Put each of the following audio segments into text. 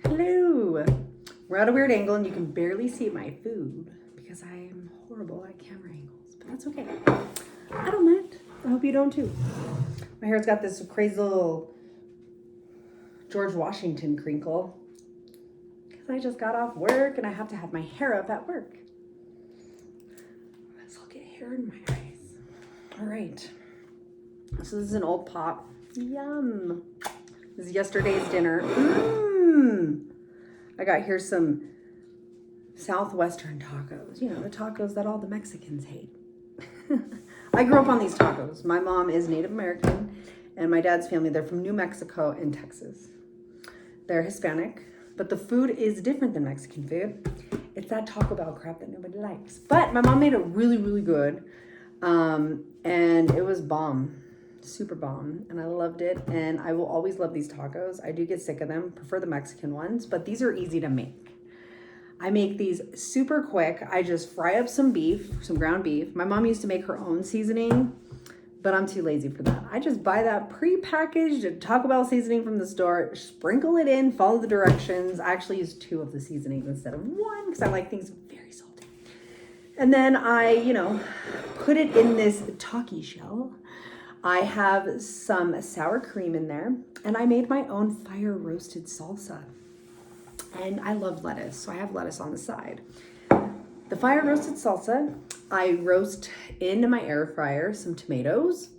Hello. We're at a weird angle and you can barely see my food because I am horrible at camera angles, but that's okay. I don't mind. I hope you don't too. My hair's got this crazy little George Washington crinkle because I just got off work and I have to have my hair up at work. So I'll get hair in my eyes. All right. So this is an old pot. Yum. This is yesterday's dinner. I got here some Southwestern tacos. You know, the tacos that all the Mexicans hate. I grew up on these tacos. My mom is Native American, and my dad's family, they're from New Mexico and Texas. They're Hispanic, but the food is different than Mexican food. It's that Taco Bell crap that nobody likes. But my mom made it really, really good, and it was bomb. Super bomb, and I loved it, and I will always love these tacos. I do get sick of them, prefer the Mexican ones, but these are easy to make. I make these super quick. I just fry up some beef, some ground beef. My mom used to make her own seasoning, but I'm too lazy for that. I just buy that pre-packaged Taco Bell seasoning from the store, sprinkle it in, follow the directions. I actually use 2 of the seasonings instead of 1 because I like things very salty. And then I, put it in this Taki shell. I have some sour cream in there, and I made my own fire roasted salsa. And I love lettuce, so I have lettuce on the side. The fire roasted salsa, I roast in my air fryer some tomatoes,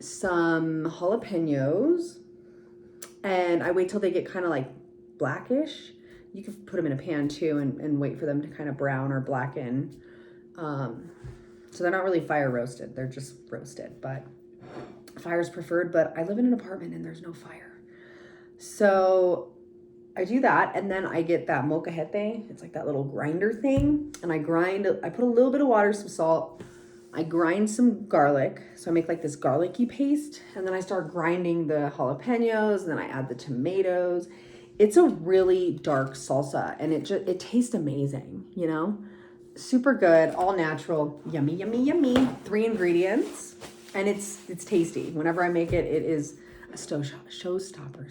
some jalapenos, and I wait till they get kind of like blackish. You can put them in a pan too and wait for them to kind of brown or blacken. So they're not really fire roasted, they're just roasted, but fire's preferred, but I live in an apartment and there's no fire. So I do that, and then I get that molcajete. It's like that little grinder thing, and I put a little bit of water, some salt, I grind some garlic, so I make like this garlicky paste, and then I start grinding the jalapenos, and then I add the tomatoes. It's a really dark salsa, and it tastes amazing, Super good, all natural, yummy, yummy, yummy. 3 ingredients, and it's tasty. Whenever I make it, it is a showstopper.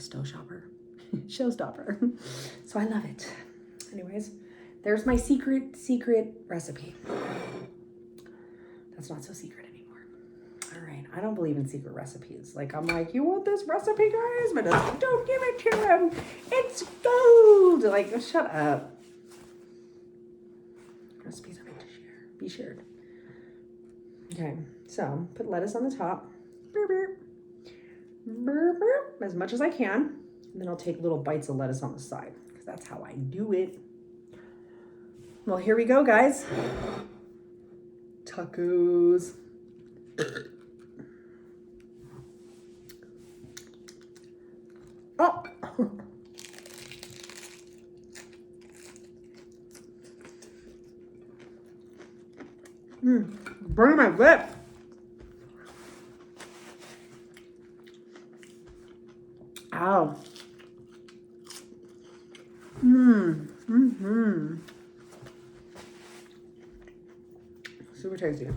So I love it. Anyways, there's my secret recipe. That's not so secret anymore. All right, I don't believe in secret recipes. Like, I'm like, you want this recipe, guys? But it's like, don't give it to him. It's gold. Like, shut up. Recipes are meant to be shared. Okay, so put lettuce on the top. As much as I can. And then I'll take little bites of lettuce on the side because that's how I do it. Well, here we go, guys. Tacos. Oh. Burn my lip. Ow. Super tasty.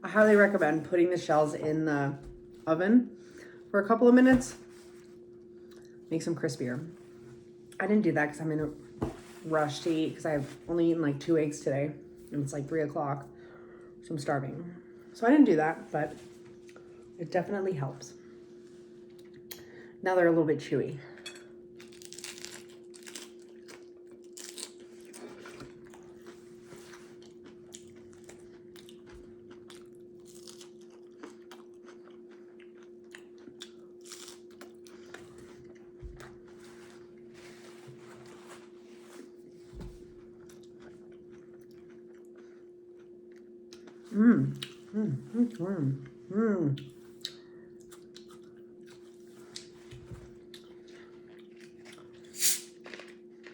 I highly recommend putting the shells in the oven for a couple of minutes. Makes them crispier. I didn't do that because I'm in a rush to eat because I've only eaten like 2 eggs today and it's like 3 o'clock, so I'm starving. So I didn't do that, but it definitely helps. Now they're a little bit chewy.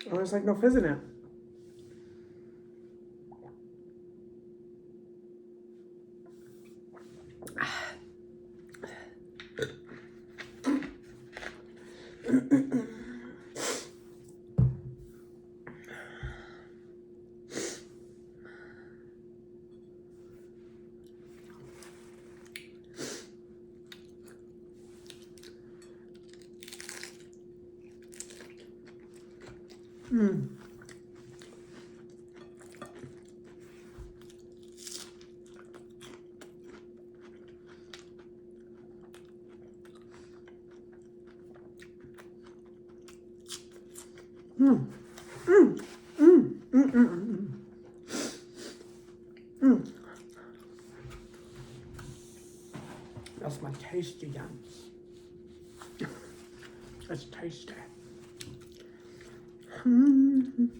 Oh, there's like no fizz in it. Mm. Mm. Mm. Mm. Mm. Mm. Mm. That's my tasty yum. That's tasty. Mm.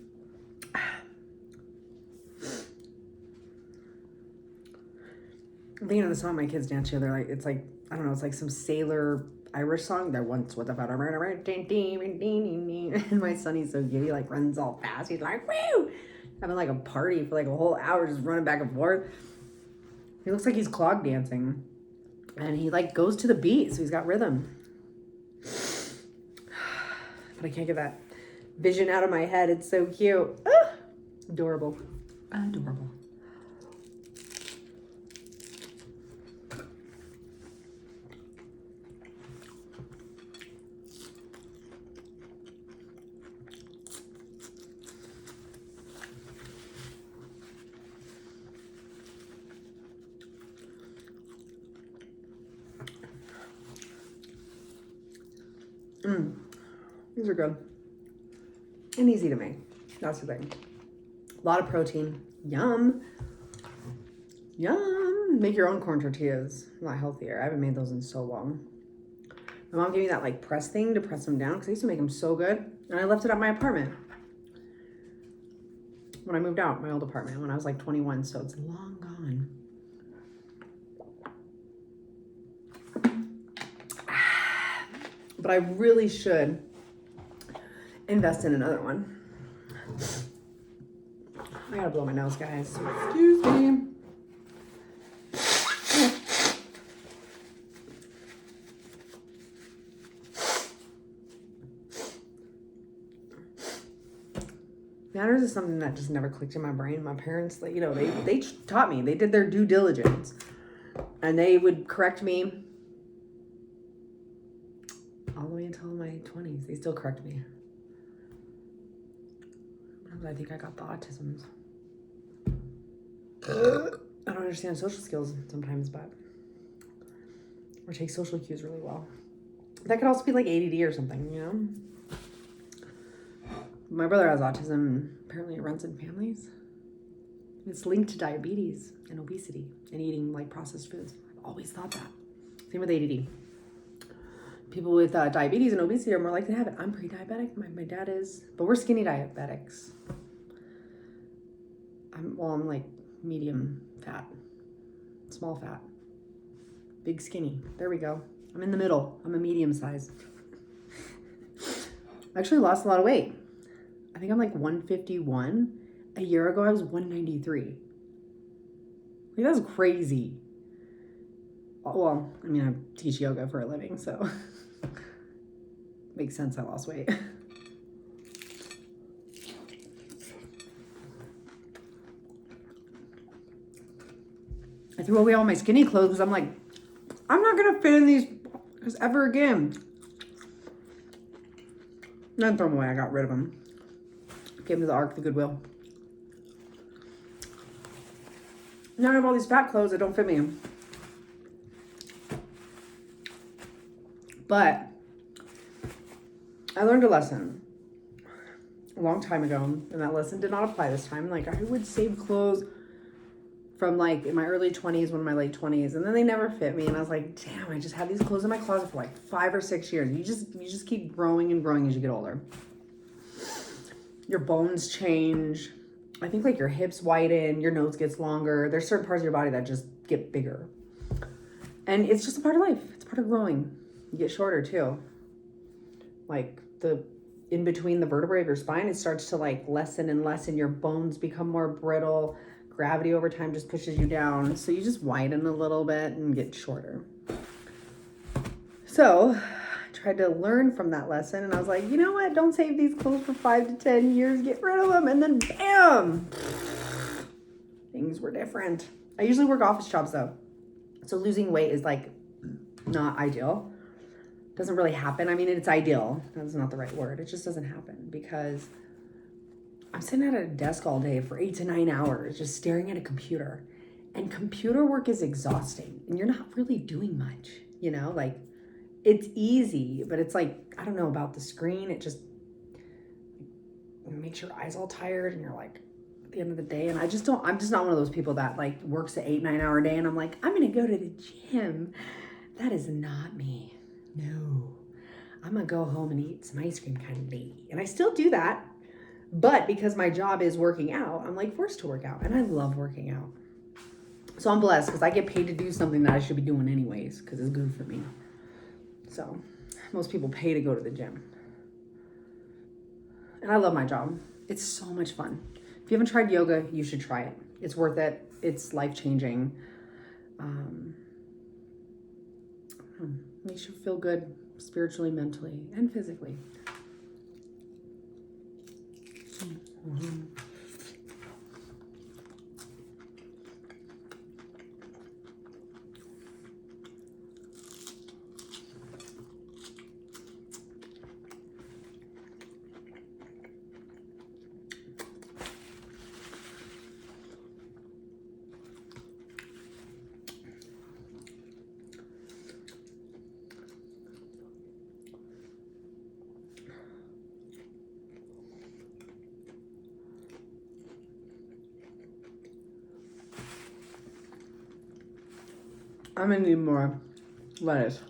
I'm thinking of the song my kids dance to. They're like, it's like, I don't know, it's like some sailor Irish song. There once was about a and my son, he's so giddy, like runs all fast. He's like, woo! Having like a party for like a whole hour, just running back and forth. He looks like he's clog dancing. And he like goes to the beat, so he's got rhythm. But I can't get that vision out of my head. It's so cute. Ah, adorable. Adorable. These are good. And easy to make. That's the thing. A lot of protein. Yum. Yum. Make your own corn tortillas. A lot healthier. I haven't made those in so long. My mom gave me that like press thing to press them down because I used to make them so good. And I left it at my apartment when I moved out, my old apartment, when I was like 21. So it's long gone. But I really should invest in another one. I gotta blow my nose, guys. So excuse me. Manners is something that just never clicked in my brain. My parents, you know, they taught me. They did their due diligence. And they would correct me all the way until my 20s. They still correct me. I think I got the autisms. I don't understand social skills sometimes, but or take social cues really well. That could also be like ADD or something, you know? My brother has autism. Apparently it runs in families. It's linked to diabetes and obesity and eating like processed foods. I've always thought that. Same with ADD. People with diabetes and obesity are more likely to have it. I'm pre-diabetic. My dad is. But we're skinny diabetics. I'm like medium fat. Small fat. Big skinny. There we go. I'm in the middle. I'm a medium size. I actually lost a lot of weight. I think I'm like 151. A year ago, I was 193. Like, that's crazy. Well, I mean, I teach yoga for a living, so makes sense I lost weight. I threw away all my skinny clothes because I'm like, I'm not going to fit in these ever again. None throw them away. I got rid of them. Gave them to the Ark, the Goodwill. Now I have all these fat clothes that don't fit me. But I learned a lesson a long time ago, and that lesson did not apply this time. Like, I would save clothes from like in my early 20s, one of my late 20s, and then they never fit me. And I was like, damn, I just had these clothes in my closet for like 5 or 6 years. You just keep growing and growing as you get older. Your bones change. I think like your hips widen, your nose gets longer. There's certain parts of your body that just get bigger. And it's just a part of life. It's part of growing. You get shorter too. Like the in between the vertebrae of your spine, it starts to like lessen and lessen. Your bones become more brittle. Gravity over time just pushes you down. So you just widen a little bit and get shorter. So I tried to learn from that lesson, and I was like, you know what? Don't save these clothes for 5 to 10 years. Get rid of them. And then bam, things were different. I usually work office jobs though. So losing weight is like not ideal. Doesn't really happen. I mean, it's ideal. That's not the right word. It just doesn't happen because I'm sitting at a desk all day for 8 to 9 hours just staring at a computer. And computer work is exhausting. And you're not really doing much, you know? Like, it's easy, but it's like, I don't know about the screen. It just makes your eyes all tired and you're like, at the end of the day. And I'm just not one of those people that like works an 8-9 hour day and I'm like, I'm going to go to the gym. That is not me. No. I'm going to go home and eat some ice cream kind of lady. And I still do that. But because my job is working out, I'm like forced to work out. And I love working out. So I'm blessed because I get paid to do something that I should be doing anyways because it's good for me. So most people pay to go to the gym. And I love my job. It's so much fun. If you haven't tried yoga, you should try it. It's worth it. It's life-changing. Makes you feel good spiritually, mentally, and physically. Mm-hmm. I'm gonna need more lettuce.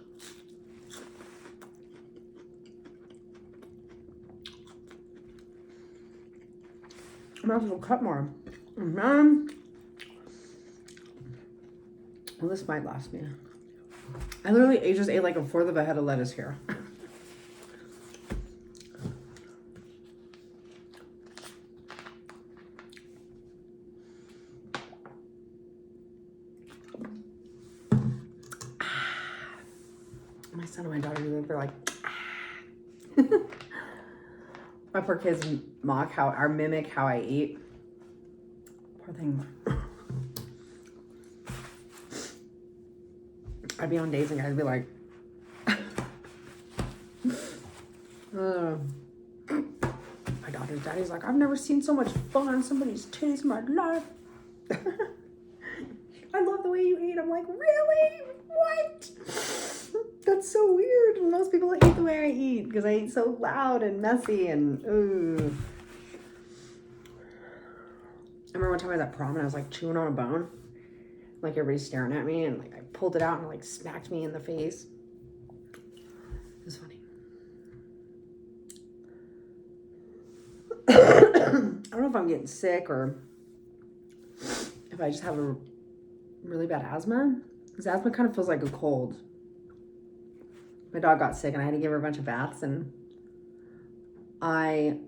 I'm gonna have to cut more. Well, this might last me. I literally just ate like a fourth of a head of lettuce here. My son and my daughter, they're like, my poor kids mimic how I eat. Poor thing. I'd be on days and guys be like, my daughter's daddy's like, I've never seen so much fun on somebody's titties in my life. I love the way you eat. I'm like, really? What? That's so weird. Most people eat the way I eat because I eat so loud and messy and ooh. I remember one time I was at prom and I was like chewing on a bone. Like everybody's staring at me and like I pulled it out and like smacked me in the face. It was funny. I don't know if I'm getting sick or if I just have a really bad asthma. Because asthma kind of feels like a cold. My dog got sick and I had to give her a bunch of baths and I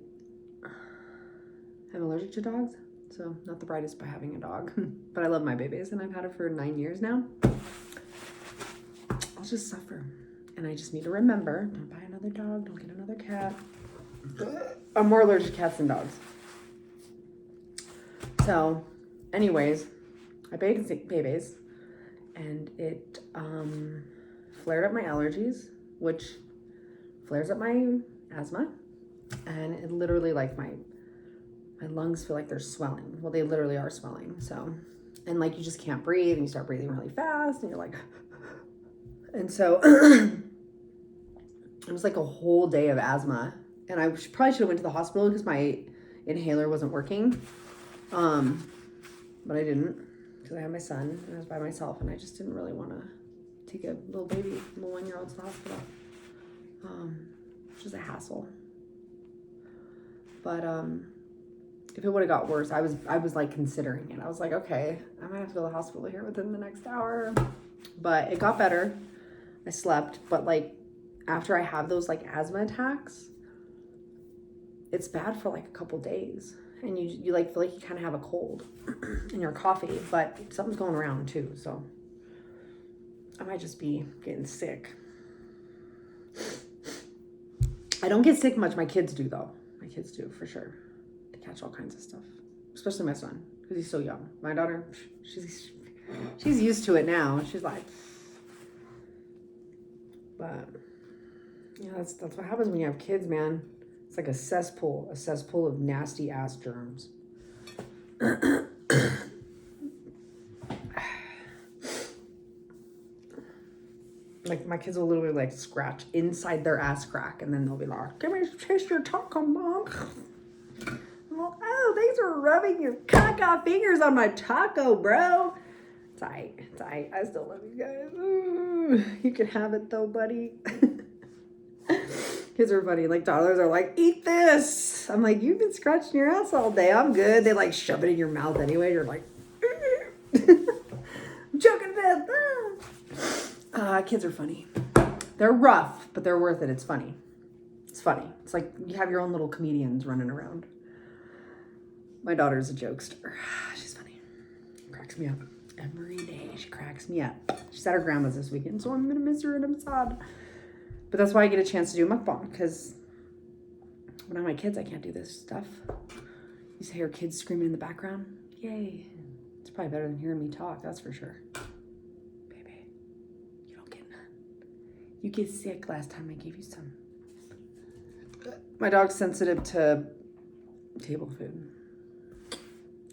am allergic to dogs. So not the brightest by having a dog, but I love my babies and I've had her for 9 years now. I'll just suffer. And I just need to remember, don't buy another dog, don't get another cat. I'm more allergic to cats than dogs. So anyways, I bathed babies and it flared up my allergies, which flares up my asthma. And it literally like my lungs feel like they're swelling. Well, they literally are swelling. So, and like you just can't breathe and you start breathing really fast and you're like, and so it was like a whole day of asthma. And I probably should have went to the hospital because my inhaler wasn't working. But I didn't because I had my son and I was by myself and I just didn't really want to take a little 1-year-old to the hospital. Which is a hassle. But if it would have got worse, I was like considering it. I was like, okay, I might have to go to the hospital here within the next hour. But it got better. I slept, but like after I have those like asthma attacks, it's bad for like a couple days. And you like feel like you kind of have a cold and you're coughing, but something's going around too. So I might just be getting sick. I don't get sick much. My kids do though. My kids do for sure. They catch all kinds of stuff, especially my son because he's so young. My daughter, she's used to it now. She's like, but yeah, that's what happens when you have kids, man. It's like a cesspool of nasty ass germs. Like, my kids will literally, like, scratch inside their ass crack, and then they'll be like, "Give me a taste your taco, Mom." Well, oh, thanks for rubbing your caca fingers on my taco, bro. It's aight. It's aight. I still love you guys. Ooh, you can have it, though, buddy. Kids are funny. Like, toddlers are like, "Eat this." I'm like, "You've been scratching your ass all day. I'm good." They, like, shove it in your mouth anyway. You're like, "I'm choking to death." Kids are funny. They're rough, but they're worth it. It's funny. It's funny. It's like you have your own little comedians running around. My daughter's a jokester. She's funny. Cracks me up. Every day she cracks me up. She's at her grandma's this weekend, so I'm going to miss her and I'm sad. But that's why I get a chance to do mukbang, because when I have my kids, I can't do this stuff. You hear kids screaming in the background. Yay. It's probably better than hearing me talk, that's for sure. You get sick last time I gave you some. My dog's sensitive to table food.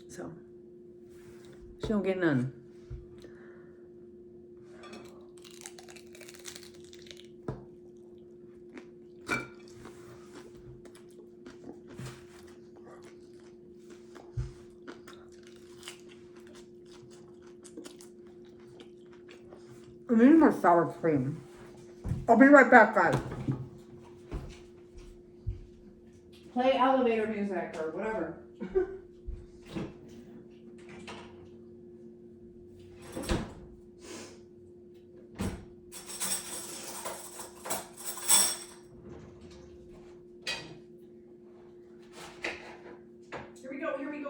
So, she don't get none. I need more sour cream. I'll be right back, guys. Play elevator music or whatever.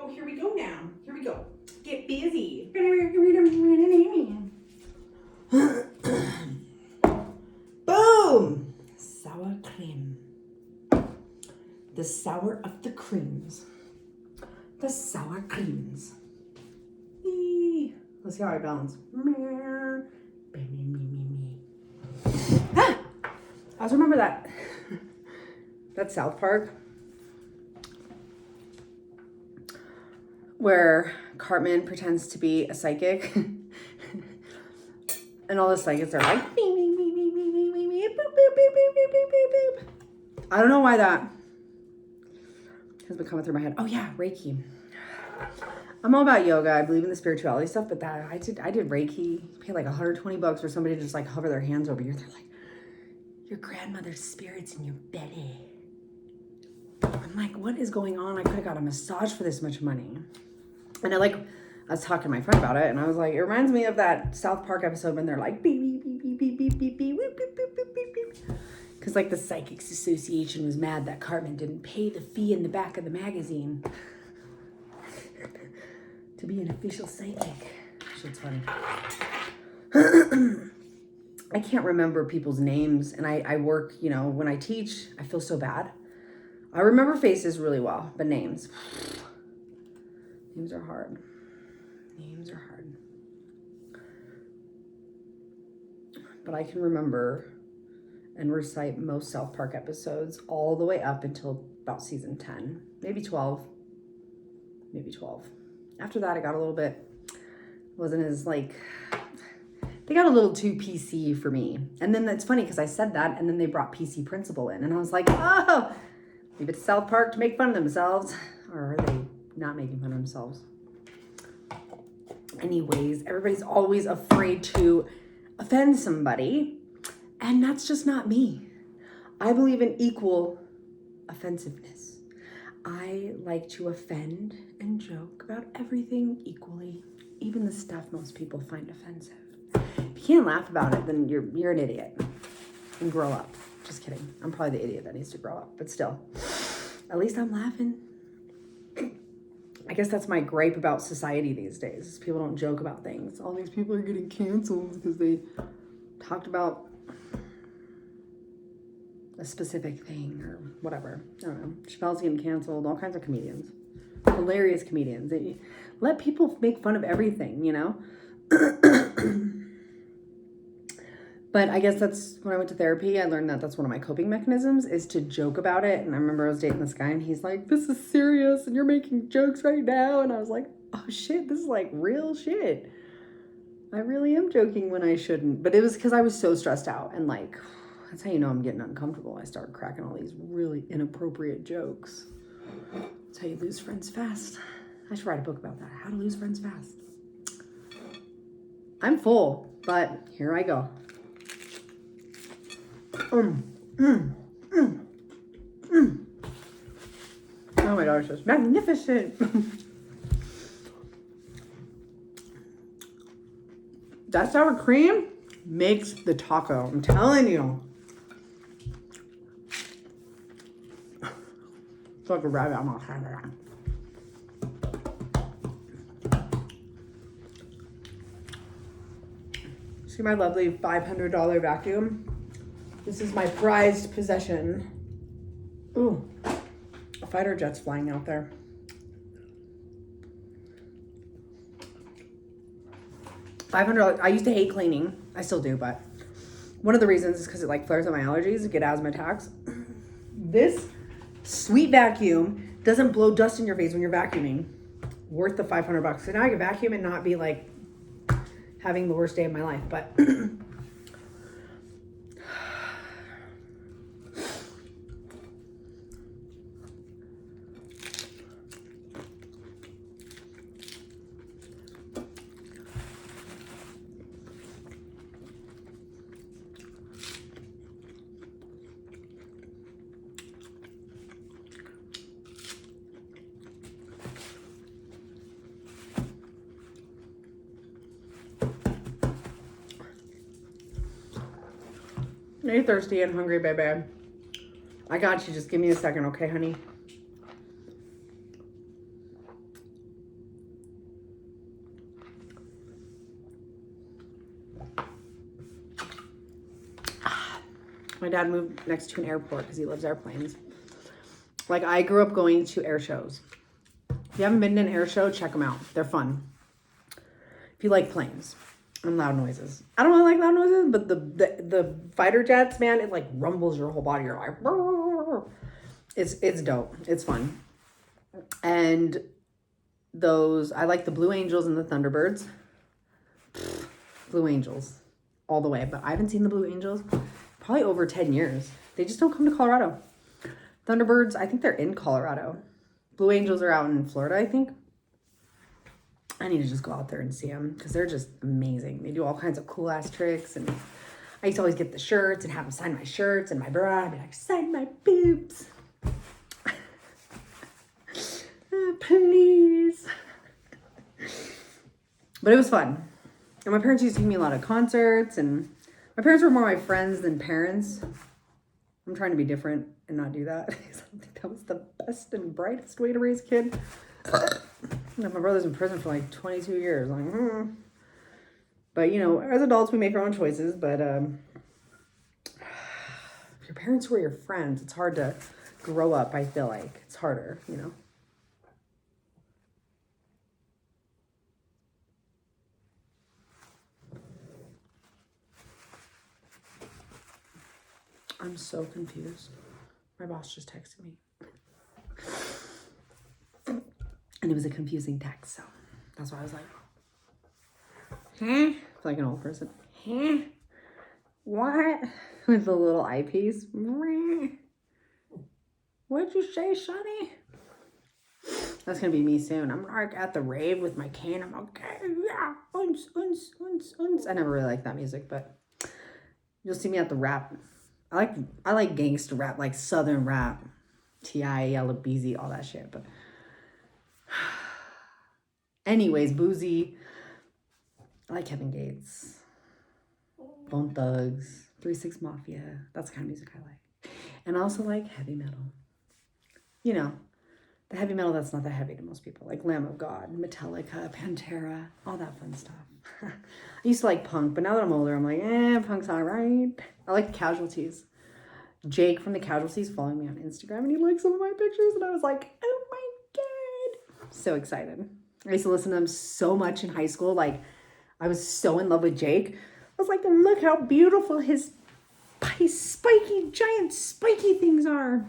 Here we go now. Here we go. Get busy. Boom! Sour cream. The sour of the creams. The sour creams. Eee. Let's see how I balance. Ah! I also remember that South Park where Cartman pretends to be a psychic and all the psychics are like beep, beep, beep, beep, beep, beep, beep, beep, boop, boop, beep, beep, beep, beep, beep, beep. I don't know why that has been coming through my head. Oh yeah, Reiki. I'm all about yoga. I believe in the spirituality stuff, but that I did Reiki. You pay like $120 for somebody to just like hover their hands over you. They're like, your grandmother's spirit's in your belly. I'm like, what is going on? I could have got a massage for this much money. And I was talking to my friend about it, and I was like, it reminds me of that South Park episode when they're like, beep, beep, beep, beep, beep, beep, beep, beep, beep, beep, beep, beep, beep, beep. Because like the Psychics Association was mad that Cartman didn't pay the fee in the back of the magazine to be an official psychic. Shit's funny. I can't remember people's names, and I work, when I teach, I feel so bad. I remember faces really well, but names are hard. Names are hard. But I can remember and recite most South Park episodes all the way up until about season 10, maybe 12. After that, it got a little bit, wasn't as they got a little too PC for me. And then that's funny because I said that, and then they brought PC Principal in, and I was like, oh, leave it to South Park to make fun of themselves. Or are they not making fun of themselves? Anyways, everybody's always afraid to offend somebody, and that's just not me. I believe in equal offensiveness. I like to offend and joke about everything equally, even the stuff most people find offensive. If you can't laugh about it, then you're an idiot. And grow up. Just kidding. I'm probably the idiot that needs to grow up, but still, at least I'm laughing. I guess that's my gripe about society these days. Is people don't joke about things. All these people are getting canceled because they talked about a specific thing or whatever. I don't know. Chappelle's getting canceled. All kinds of comedians. Hilarious comedians. They let people make fun of everything, But I guess that's when I went to therapy, I learned that that's one of my coping mechanisms is to joke about it. And I remember I was dating this guy and he's like, this is serious and you're making jokes right now. And I was like, oh shit, this is like real shit. I really am joking when I shouldn't. But it was because I was so stressed out. And like, that's how you know I'm getting uncomfortable. I started cracking all these really inappropriate jokes. That's how you lose friends fast. I should write a book about that. How to lose friends fast. I'm full, but here I go. Oh my gosh, it's magnificent. That sour cream makes the taco. I'm telling you. It's like a rabbit. I'm not having that. See my lovely $500 vacuum? This is my prized possession. Ooh, a fighter jet's flying out there. $500. I used to hate cleaning. I still do, but one of the reasons is because it like flares up my allergies, get asthma attacks. This sweet vacuum doesn't blow dust in your face when you're vacuuming. Worth the $500. So now I can vacuum and not be like having the worst day of my life, but you're thirsty and hungry, baby. I got you. Just give me a second, okay, honey? My dad moved next to an airport because he loves airplanes. Like, I grew up going to air shows. If you haven't been to an air show, check them out. They're fun. If you like planes and loud noises. I don't really like loud noises, but the fighter jets, man, it like rumbles your whole body. You're like, brr. It's dope. It's fun. And those, I like the Blue Angels and the Thunderbirds. Blue Angels all the way. But I haven't seen the Blue Angels probably over 10 years. They just don't come to Colorado. Thunderbirds, I think they're in Colorado. Blue Angels are out in Florida, I think. I need to just go out there and see them because they're just amazing. They do all kinds of cool ass tricks. And I used to always get the shirts and have them sign my shirts and my bra. I'd be like, sign my boobs. Please. But it was fun. And my parents used to take me a lot of concerts. And my parents were more my friends than parents. I'm trying to be different and not do that. I don't think that was the best and brightest way to raise a kid. My brother's in prison for like 22 years. Like, But, you know, as adults, we make our own choices. But if your parents were your friends, it's hard to grow up, I feel like. It's harder, you know. I'm so confused. My boss just texted me. And it was a confusing text, so that's why I was like, It's like an old person. What? With the little eyepiece. What'd you say, Sonny? That's gonna be me soon. I'm like at the rave with my cane. I'm okay, yeah. Uns. I never really liked that music, but you'll see me at the rap. I like gangster rap, like southern rap. T.I., Yella Beezy, all that shit, but anyways, Boozy. I like Kevin Gates. Bone Thugs. 3-6 Mafia. That's the kind of music I like. And I also like heavy metal. You know, the heavy metal that's not that heavy to most people. Like Lamb of God, Metallica, Pantera, all that fun stuff. I used to like punk, but now that I'm older, I'm like, punk's all right. I like the Casualties. Jake from the Casualties following me on Instagram, and he liked some of my pictures, and I was like, oh my God. So excited. I used to listen to them so much in high school. Like, I was so in love with Jake. I was like, look how beautiful his spiky, giant spiky things are.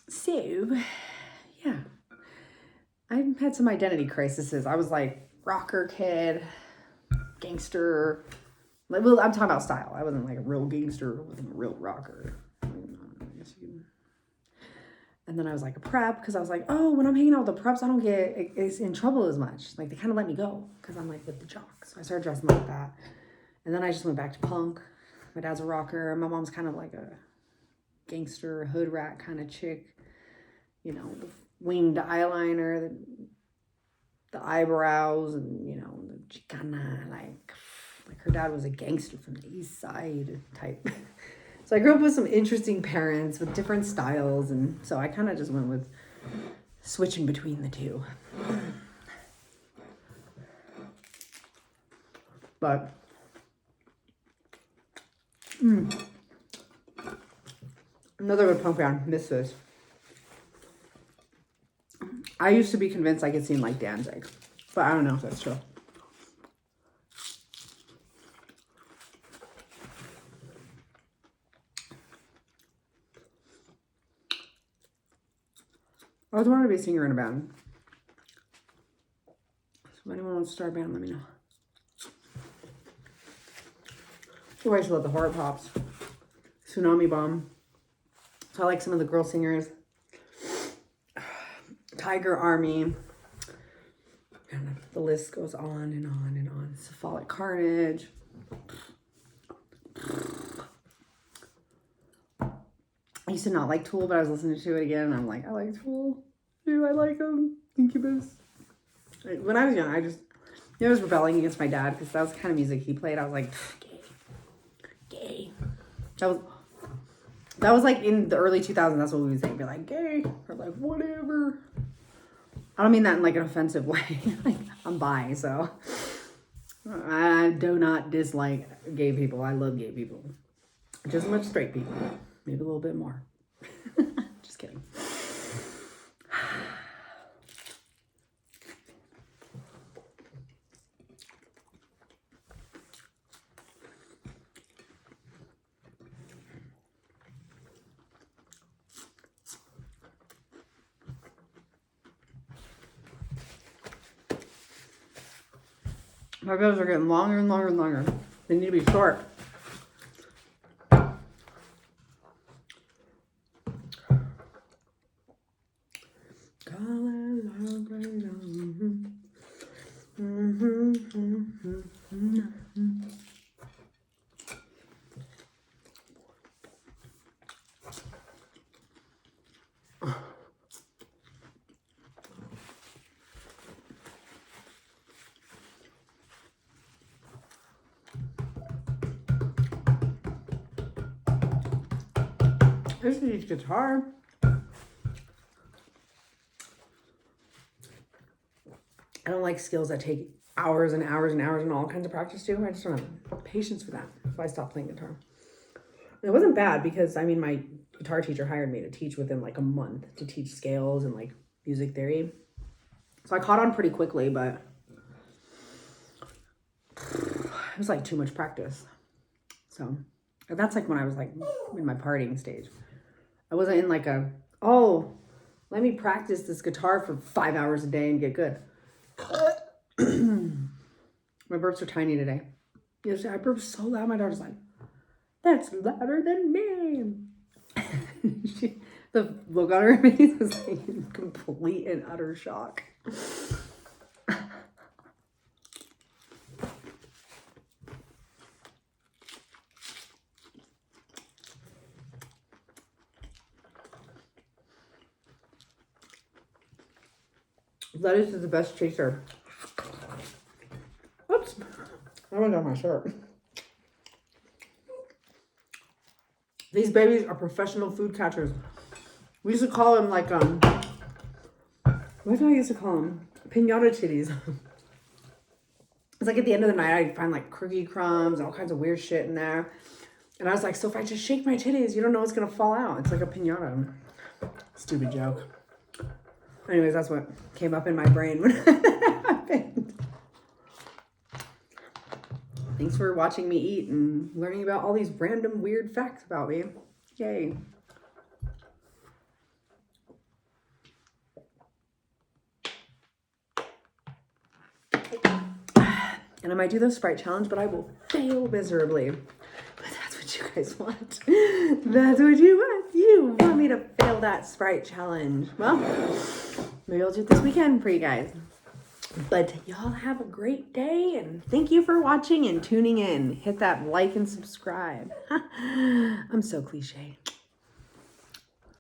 So, yeah. I had some identity crises. I was like rocker kid, gangster. Well, I'm talking about style. I wasn't like a real gangster. I wasn't a real rocker. And then I was like a prep because I was like, oh, when I'm hanging out with the preps, I don't get in trouble as much. Like they kind of let me go because I'm like with the jocks. So I started dressing like that. And then I just went back to punk. My dad's a rocker. My mom's kind of like a gangster, hood rat kind of chick. You know, the winged eyeliner, the eyebrows, and, you know, the chicana. Like her dad was a gangster from the east side type. So I grew up with some interesting parents with different styles, and so I kind of just went with switching between the two. But another good punk band, miss this. I used to be convinced I could sing like Danzig, but I don't know if that's true. I always wanted to be a singer in a band. So if anyone wants to start a band, let me know. Oh, I used to love the Horror Pops. Tsunami Bomb. So I like some of the girl singers. Tiger Army. And the list goes on and on and on. Cephalic Carnage. I used to not like Tool, but I was listening to it again, and I'm like, I like Tool. Dude, I like them. Incubus. When I was young, I was rebelling against my dad because that was the kind of music he played. I was like, gay. That was like in the early 2000s. That's what we would say. Be like, gay, or like, whatever. I don't mean that in like an offensive way. Like, I'm bi, so I do not dislike gay people. I love gay people. Just as much straight people. Maybe a little bit more. Just kidding. My videos are getting longer and longer and longer. They need to be short. I used to teach guitar. I don't like skills that take hours and hours and hours and all kinds of practice too. I just don't have patience for that. So I stopped playing guitar. And it wasn't bad because, I mean, my guitar teacher hired me to teach within like a month to teach scales and like music theory. So I caught on pretty quickly, but it was like too much practice. So that's like when I was like in my partying stage. I wasn't in like let me practice this guitar for 5 hours a day and get good. My burps are tiny today. Yesterday I burped so loud, my daughter's like, that's louder than me. The look on her face was like in complete and utter shock. Lettuce is the best chaser. Oops. I went on my shirt. These babies are professional food catchers. We used to call them like, what did I used to call them? Pinata titties. It's like at the end of the night, I'd find like cookie crumbs and all kinds of weird shit in there. And I was like, so if I just shake my titties, you don't know what's going to fall out. It's like a pinata. Stupid joke. Anyways, that's what came up in my brain when it happened. Thanks for watching me eat and learning about all these random weird facts about me. Yay. And I might do the Sprite challenge, but I will fail miserably. But that's what you guys want. That's what you want. You want me to fail that Sprite challenge. Well, maybe I'll do it this weekend for you guys. But y'all have a great day, and thank you for watching and tuning in. Hit that like and subscribe. I'm so cliche.